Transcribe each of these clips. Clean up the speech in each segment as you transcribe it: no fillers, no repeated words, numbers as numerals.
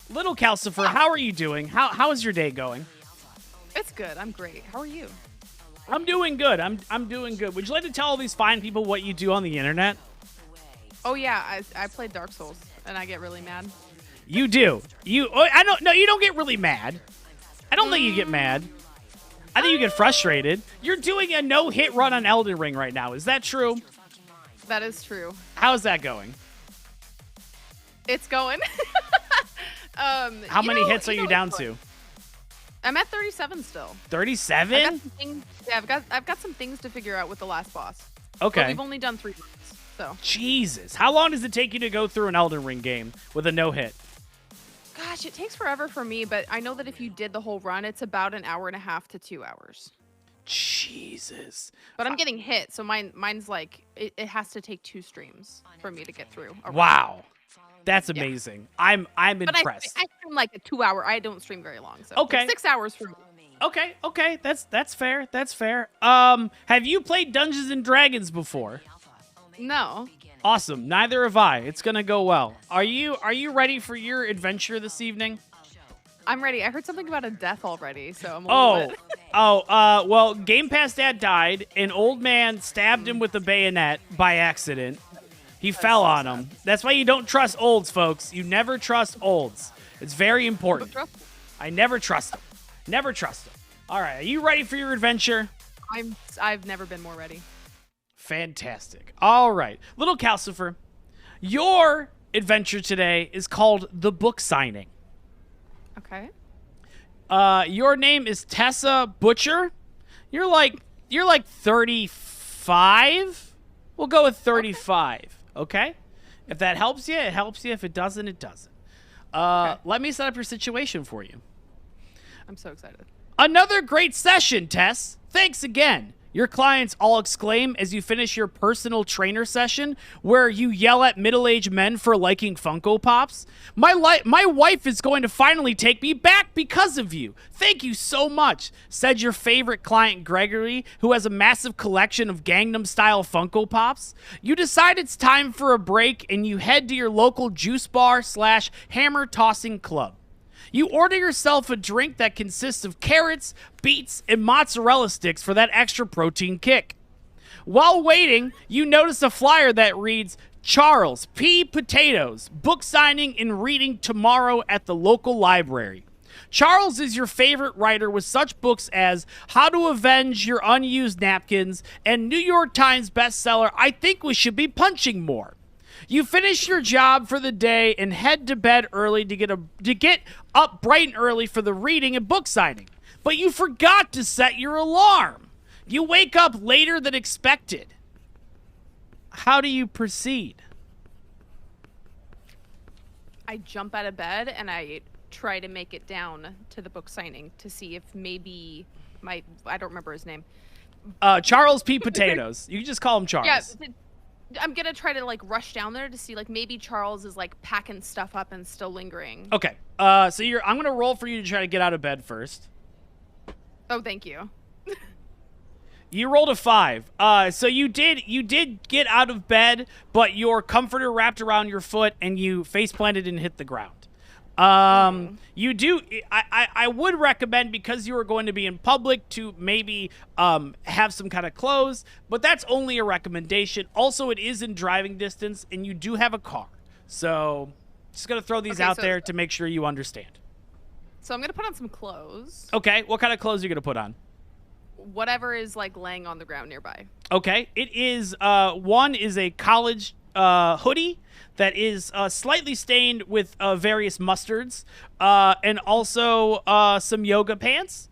Little Calcifer, how are you doing? How is your day going? It's good. I'm great. How are you? I'm doing good. I'm doing good. Would you like to tell all these fine people what you do on the internet? Oh yeah, I played Dark Souls and I get really mad. You do. I don't. No, you don't get really mad. I don't think you get mad. I think you get frustrated. You're doing a no-hit run on Elden Ring right now. Is that true? That is true. How's that going? It's going. How many hits are you down to? I'm at 37 still. 37? I've got some things to figure out with the last boss. Okay. But we've only done 3 runs, so. Jesus. How long does it take you to go through an Elden Ring game with a no-hit? Gosh, it takes forever for me, but I know that if you did the whole run, it's about an hour and a half to 2 hours. Jesus. But I'm getting hit, so mine's like, it has to take 2 streams for me to get through. Wow. That's amazing. Yeah. I'm impressed. I stream like a 2 hour. I don't stream very long, so okay. Like 6 hours for me. Okay. That's fair. That's fair. Have you played Dungeons and Dragons before? No. Awesome. Neither have I. It's gonna go well. Are you ready for your adventure this evening? I'm ready. I heard something about a death already, so I'm a little bit. Well, Game Pass Dad died. An old man stabbed him with a bayonet by accident. He fell on him. That's why you don't trust olds, folks. You never trust olds. It's very important. I never trust them. Never trust them. All right, are you ready for your adventure? I've never been more ready. Fantastic. All right. Little Calcifer, your adventure today is called The Book Signing. Okay. Your name is Tessa Butcher. You're like 35. We'll go with 35. Okay? If that helps you, it helps you. If it doesn't, it doesn't. Okay. Let me set up your situation for you. I'm so excited. Another great session, Tess. Thanks again. Your clients all exclaim as you finish your personal trainer session where you yell at middle-aged men for liking Funko Pops. My wife is going to finally take me back because of you. Thank you so much, said your favorite client Gregory, who has a massive collection of Gangnam-style Funko Pops. You decide it's time for a break and you head to your local juice bar / hammer-tossing club. You order yourself a drink that consists of carrots, beets, and mozzarella sticks for that extra protein kick. While waiting, you notice a flyer that reads, Charles P. Potatoes, book signing and reading tomorrow at the local library. Charles is your favorite writer with such books as How to Avenge Your Unused Napkins and New York Times bestseller, I Think We Should Be Punching More. You finish your job for the day and head to bed early to get up bright and early for the reading and book signing. But you forgot to set your alarm. You wake up later than expected. How do you proceed? I jump out of bed and I try to make it down to the book signing to see if maybe I don't remember his name. Charles P. Potatoes. You can just call him Charles. Yeah. I'm gonna try to like rush down there to see like maybe Charles is like packing stuff up and still lingering. Okay. I'm gonna roll for you to try to get out of bed first. Oh, thank you. You rolled a 5. So you did get out of bed, but your comforter wrapped around your foot and you face planted and hit the ground. You do. I would recommend, because you are going to be in public, to maybe have some kind of clothes, but that's only a recommendation. Also, it is in driving distance, and you do have a car. So just gonna throw these out there to make sure you understand. So I'm gonna put on some clothes. Okay, what kind of clothes are you gonna put on? Whatever is like laying on the ground nearby. Okay, it is. One is a college hoodie that is slightly stained with various mustards, and also some yoga pants.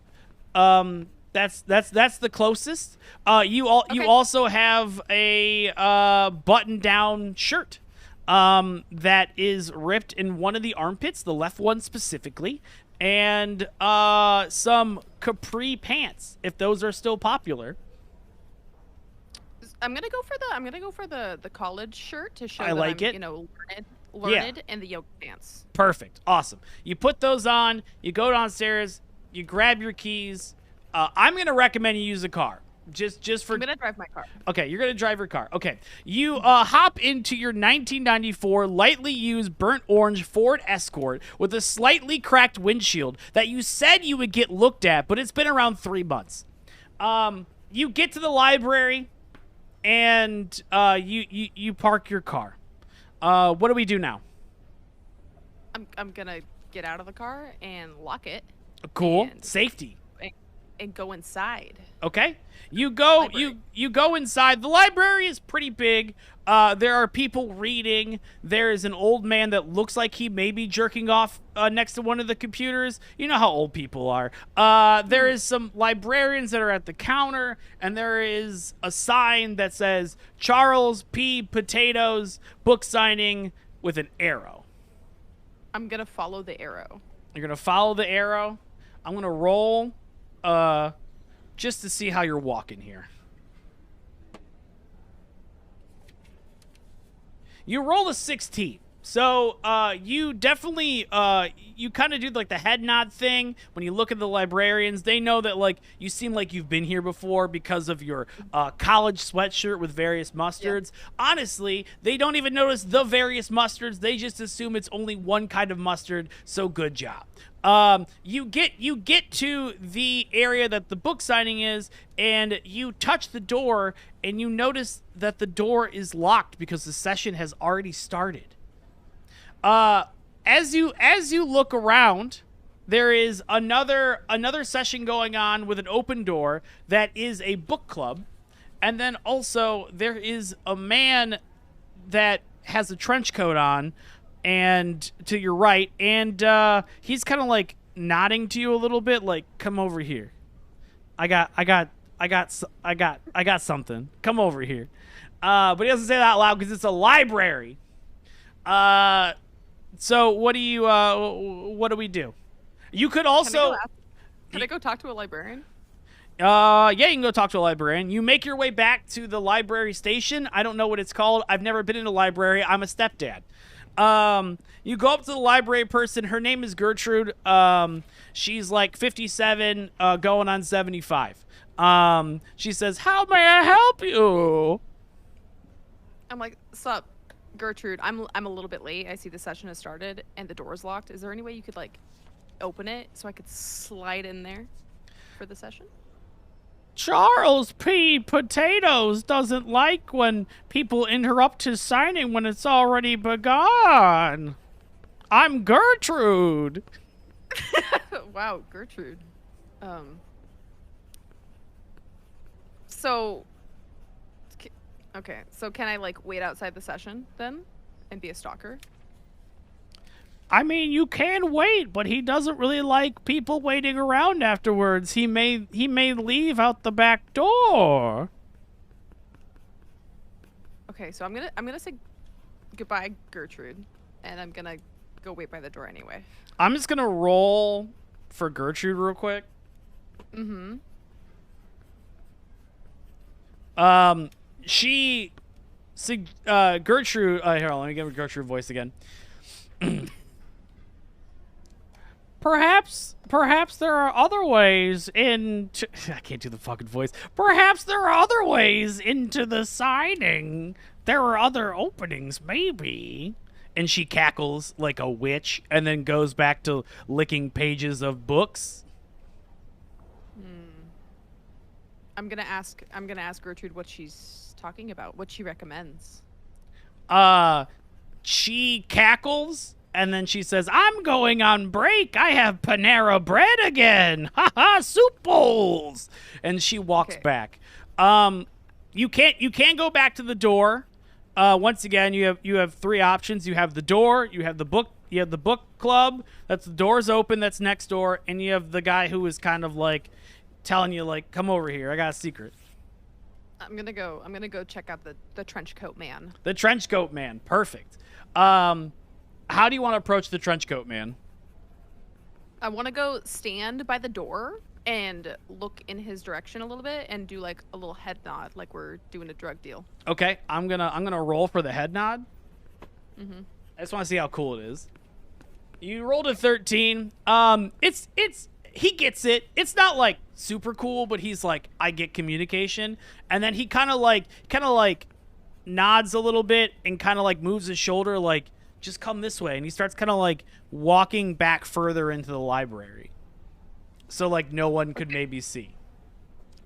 That's the closest. You also have a button-down shirt that is ripped in one of the armpits, the left one specifically, and some capri pants, if those are still popular. I'm gonna go for the college shirt to show I like it. You know, learned and the yoga pants. Perfect. Awesome. You put those on, you go downstairs, you grab your keys. I'm gonna recommend you use a car, Just for I'm gonna drive my car. Okay, you're gonna drive your car. Okay, you hop into your 1994 lightly used burnt orange Ford Escort with a slightly cracked windshield that you said you would get looked at, but it's been around 3 months. You get to the library, and you park your car. What do we do now? I'm gonna get out of the car and lock it. Cool. And Safety. and go inside. Okay. You go Library. you go inside. The library is pretty big. There are people reading. There is an old man that looks like he may be jerking off next to one of the computers. You know how old people are. There is some librarians that are at the counter, and there is a sign that says Charles P. Potatoes book signing with an arrow. I'm gonna follow the arrow. You're gonna follow the arrow. I'm gonna roll just to see how you're walking here. You roll a 16. So you definitely you kind of do like the head nod thing. When you look at the librarians, they know that like you seem like you've been here before because of your college sweatshirt with various mustards. Yeah. Honestly, they don't even notice the various mustards. They just assume it's only one kind of mustard. So good job. You get to the area that the book signing is, and you touch the door, and you notice that the door is locked because the session has already started. As you look around, there is another session going on with an open door that is a book club, and then also there is a man that has a trench coat on, and to your right, and he's kind of like nodding to you a little bit, like, come over here. I got something. Come over here. But he doesn't say that out loud because it's a library. So what do we do? You could also... Can I go talk to a librarian? Yeah, you can go talk to a librarian. You make your way back to the library station. I don't know what it's called. I've never been in a library. I'm a stepdad. You go up to the library person. Her name is Gertrude. She's like 57, going on 75. She says, "How may I help you?" I'm like, "Sup, Gertrude? I'm a little bit late. I see the session has started and the door's locked. Is there any way you could like open it so I could slide in there for the session?" Charles P. Potatoes doesn't like when people interrupt his signing when it's already begun. I'm Gertrude. Wow, Gertrude. So, okay. So can I like wait outside the session then and be a stalker? I mean, you can wait, but he doesn't really like people waiting around afterwards. He may leave out the back door. Okay, so I'm gonna say goodbye, Gertrude, and I'm gonna go wait by the door anyway. I'm just gonna roll for Gertrude real quick. Mm-hmm. Gertrude. Here, let me give Gertrude voice again. Perhaps there are other ways into... I can't do the fucking voice. Perhaps there are other ways into the signing. There are other openings, maybe. And she cackles like a witch and then goes back to licking pages of books. I'm gonna ask Gertrude what she's talking about, what she recommends. She cackles. And then she says, "I'm going on break. I have Panera bread again. Ha ha, soup bowls." And she walks back. You can't go back to the door. Once again, you have three options. You have the door, you have the book club. That's the door's open, that's next door, and you have the guy who is kind of like telling you like, "Come over here. I got a secret." I'm gonna go check out the trench coat man. The trench coat man. Perfect. How do you want to approach the trench coat man? I want to go stand by the door and look in his direction a little bit and do like a little head nod, like we're doing a drug deal. Okay, I'm gonna roll for the head nod. Mm-hmm. I just want to see how cool it is. You rolled a 13. he gets it. It's not like super cool, but he's like, I get communication. And then he kind of like nods a little bit and kind of like moves his shoulder like, just come this way. And he starts kind of like walking back further into the library. So like no one could maybe see.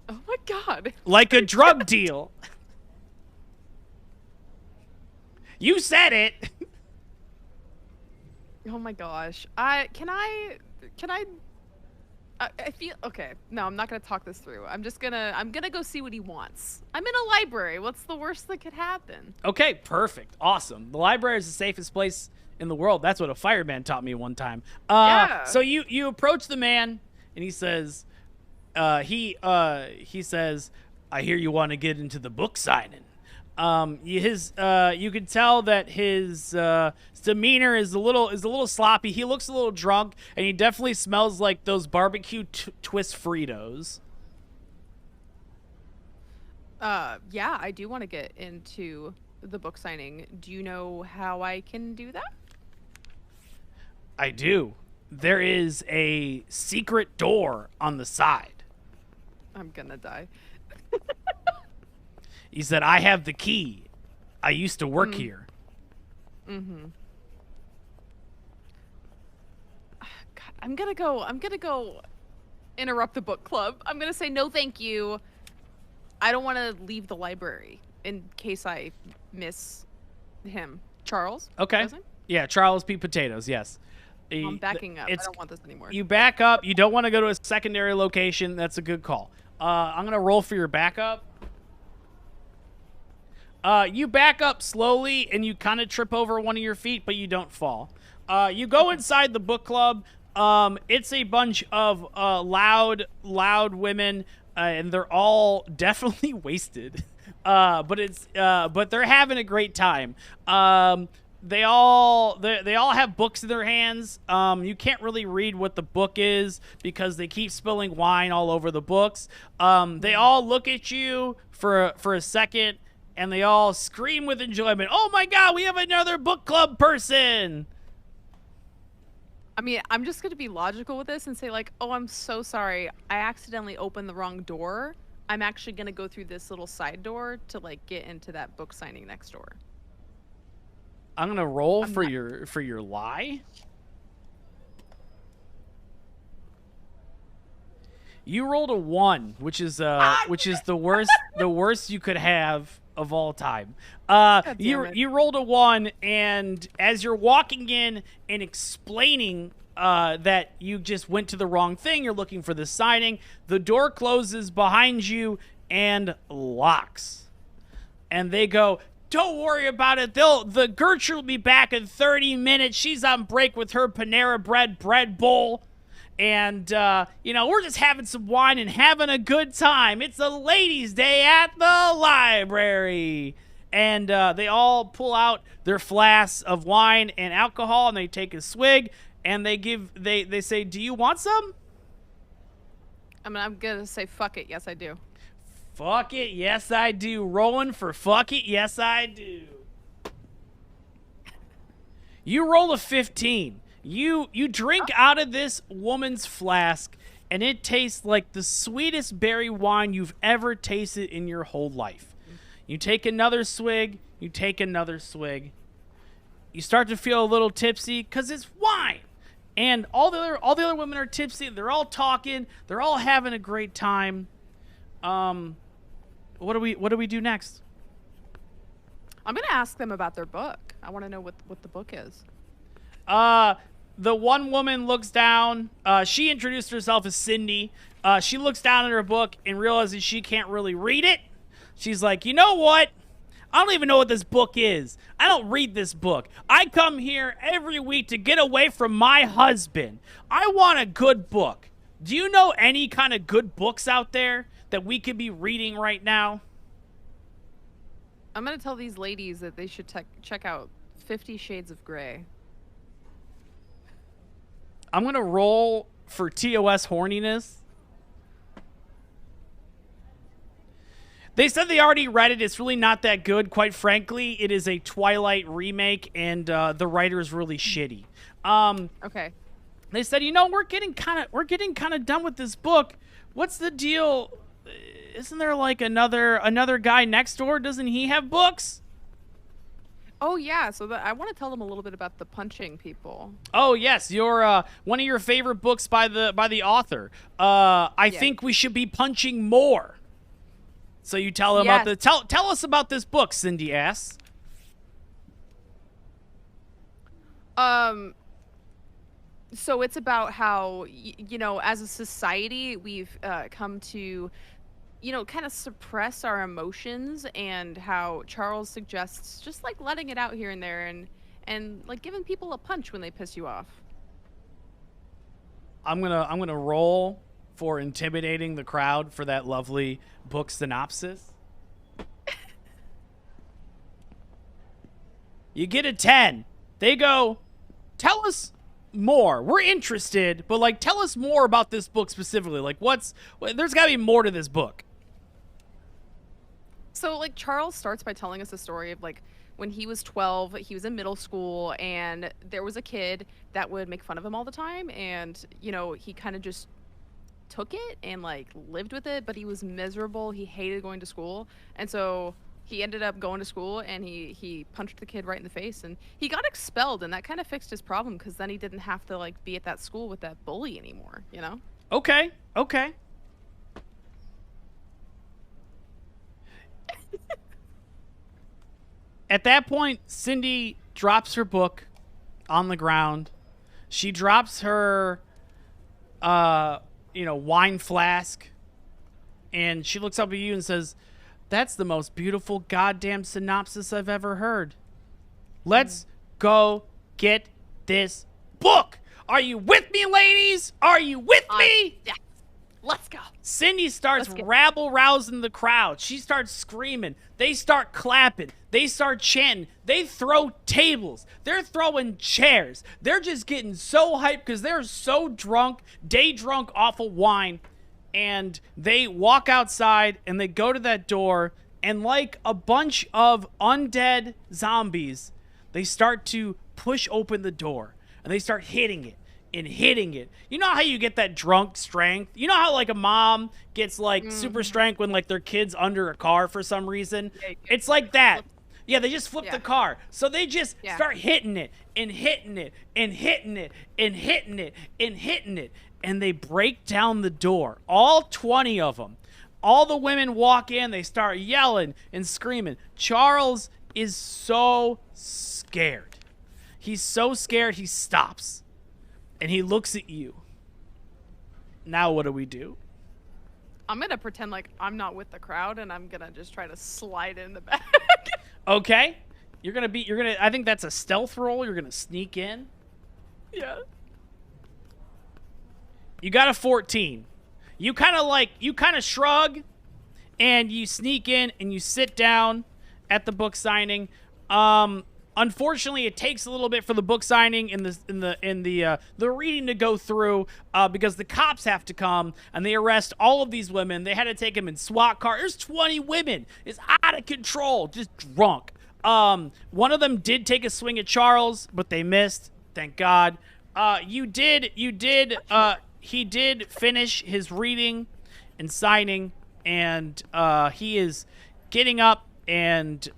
Oh my God. Like a drug deal. You said it. Oh my gosh. I feel okay. No, I'm not gonna talk this through. I'm gonna go see what he wants. I'm in a library. What's the worst that could happen? Okay, perfect. Awesome. The library is the safest place in the world. That's what a fireman taught me one time. Yeah. So you approach the man and he says, he says, I hear you want to get into the book signing. You could tell that his demeanor is a little sloppy. He looks a little drunk, and he definitely smells like those barbecue twist Fritos. Yeah, I do want to get into the book signing. Do you know how I can do that? I do. There is a secret door on the side. I'm gonna die. He said, I have the key. I used to work here. Mm-hmm. God, I'm gonna go interrupt the book club. I'm gonna say no thank you. I don't want to leave the library in case I miss him. Charles? Okay. Yeah, Charles P. Potatoes, yes. I'm backing up. I don't want this anymore. You back up. You don't want to go to a secondary location. That's a good call. I'm going to roll for your backup. You back up slowly, and you kind of trip over one of your feet, but you don't fall. You go inside the book club. It's a bunch of loud women, and they're all definitely wasted. But they're having a great time. They all have books in their hands. You can't really read what the book is because they keep spilling wine all over the books. They all look at you for a second, and they all scream with enjoyment. Oh my God, we have another book club person! I mean, I'm just gonna be logical with this and say like, oh, I'm so sorry. I accidentally opened the wrong door. I'm actually gonna go through this little side door to like get into that book signing next door. I'm gonna roll for your lie. You rolled a 1, which is the worst you could have of all time. You rolled a 1, and as you're walking in and explaining that you just went to the wrong thing, you're looking for the signing, the door closes behind you and locks. And they go, don't worry about it. The Gertrude will be back in 30 minutes. She's on break with her Panera bread bowl. And, we're just having some wine and having a good time. It's a ladies' day at the library. And they all pull out their flasks of wine and alcohol, and they take a swig, and they say, do you want some? I'm going to say, fuck it. Yes, I do. Fuck it, yes I do. Rolling for fuck it, yes I do. You roll a 15. You drink out of this woman's flask, and it tastes like the sweetest berry wine you've ever tasted in your whole life. You take another swig. You take another swig. You start to feel a little tipsy because it's wine. And all the other women are tipsy. They're all talking. They're all having a great time. What do we do next? I'm gonna ask them about their book. I want to know what the book is. The one woman looks down. She introduced herself as Cindy. She looks down at her book and realizes she can't really read it. She's like, you know what? I don't even know what this book is. I don't read this book. I come here every week to get away from my husband. I want a good book. Do you know any kind of good books out there that we could be reading right now? I'm going to tell these ladies that they should check out 50 Shades of Grey. I'm going to roll for TOS horniness. They said they already read it. It's really not that good. Quite frankly, it is a Twilight remake, and the writer is really shitty. Okay. They said, we're getting kind of done with this book. What's the deal? Isn't there like another guy next door? Doesn't he have books? Oh yeah, so I want to tell them a little bit about the punching people. Oh yes, your one of your favorite books by the author. I think we should be punching more. So you tell them about tell us about this book, Cindy asks. So it's about how as a society we've come to kind of suppress our emotions, and how Charles suggests just like letting it out here and there, and like giving people a punch when they piss you off. I'm gonna roll for intimidating the crowd for that lovely book synopsis. You get a 10. They go, tell us more. We're interested, but like tell us more about this book specifically. Like there's gotta be more to this book. So like Charles starts by telling us a story of like when he was 12, he was in middle school, and there was a kid that would make fun of him all the time, and he kind of just took it and like lived with it, but he was miserable. He hated going to school, and so he ended up going to school, and he punched the kid right in the face, and he got expelled, and that kind of fixed his problem, because then he didn't have to like be at that school with that bully anymore. Okay. At that point, Cindy drops her book on the ground. She drops her, wine flask, and she looks up at you and says, "That's the most beautiful goddamn synopsis I've ever heard. Let's go get this book. Are you with me, ladies? Are you with me?" Yeah. Let's go. Cindy starts rabble-rousing the crowd. She starts screaming. They start clapping. They start chanting. They throw tables. They're throwing chairs. They're just getting so hyped because they're so drunk, day drunk off of wine. And they walk outside, and they go to that door, and like a bunch of undead zombies, they start to push open the door, and they start hitting it. And hitting it. You know how you get that drunk strength? You know how like a mom gets like super strength when like their kid's under a car for some reason? It's like that. Yeah, they just flip the car. So they just start hitting it and hitting it and hitting it and hitting it and hitting it. And they break down the door. All 20 of them. All the women walk in. They start yelling and screaming. Charles is so scared. He's so scared he stops. And he looks at you. Now what do we do? I'm going to pretend like I'm not with the crowd, and I'm going to just try to slide in the back. Okay. I think that's a stealth roll. You're going to sneak in. Yeah. You got a 14. You kind of shrug, and you sneak in, and you sit down at the book signing. Unfortunately, it takes a little bit for the book signing and the reading to go through because the cops have to come and they arrest all of these women. They had to take them in SWAT cars. There's 20 women. It's out of control, just drunk. One of them did take a swing at Charles, but they missed. Thank God. He did finish his reading and signing, and he is getting up, and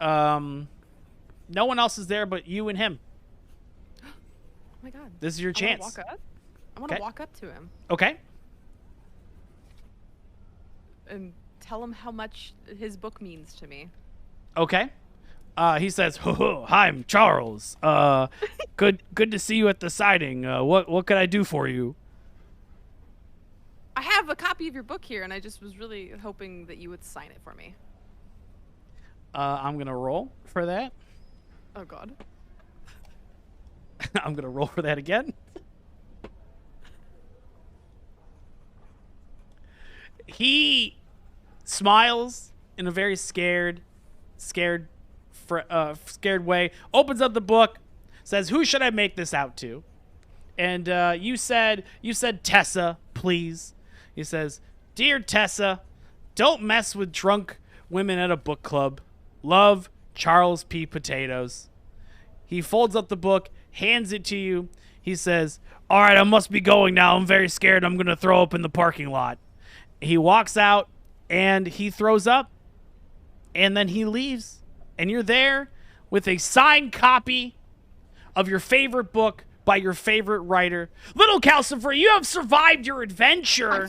no one else is there but you and him. Oh my God. This is your chance. I want to walk up to him. Okay. And tell him how much his book means to me. Okay. He says, "Hi, I'm Charles. Good to see you at the signing. What could I do for you?" I have a copy of your book here, and I just was really hoping that you would sign it for me. I'm going to roll for that. Oh, God. I'm going to roll for that again. He smiles in a very scared way, opens up the book, says, "Who should I make this out to?" And you said Tessa, please. He says, "Dear Tessa, don't mess with drunk women at a book club. Love, Charles P. Potatoes." He folds up the book, hands it to you. He says, All right, I must be going now. I'm very scared. I'm going to throw up in the parking lot. He walks out and he throws up and then he leaves. And you're there with a signed copy of your favorite book by your favorite writer. Little Calcifer, you have survived your adventure.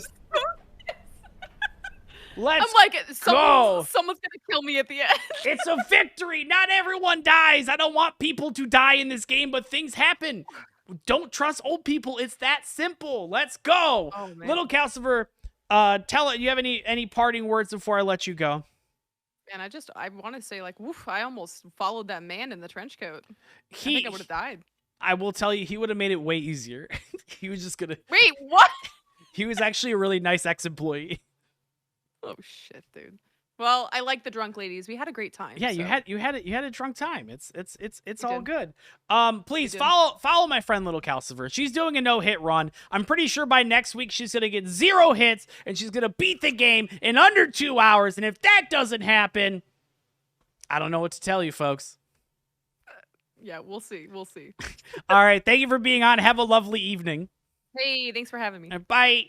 Let's I'm like, go. someone's gonna kill me at the end. It's a victory. Not everyone dies. I don't want people to die in this game, but things happen. Don't trust old people. It's that simple. Let's go. Oh, man. Little Calcifer, tell it. You have any parting words before I let you go? And I want to say, like, woof, I almost followed that man in the trench coat. I think I would have died. I will tell you, he would have made it way easier. He was just gonna. Wait, what? He was actually a really nice ex-employee. Oh shit, dude. Well, I like the drunk ladies. We had a great time. Yeah, so. you had a drunk time. It's all did. good. Please did. follow my friend Little Calcifer. She's doing a no-hit run. I'm pretty sure by next week she's gonna get 0 hits and she's gonna beat the game in under 2 hours. And if that doesn't happen, I don't know what to tell you, folks. Yeah, we'll see. We'll see. All right, thank you for being on. Have a lovely evening. Hey, thanks for having me. Bye.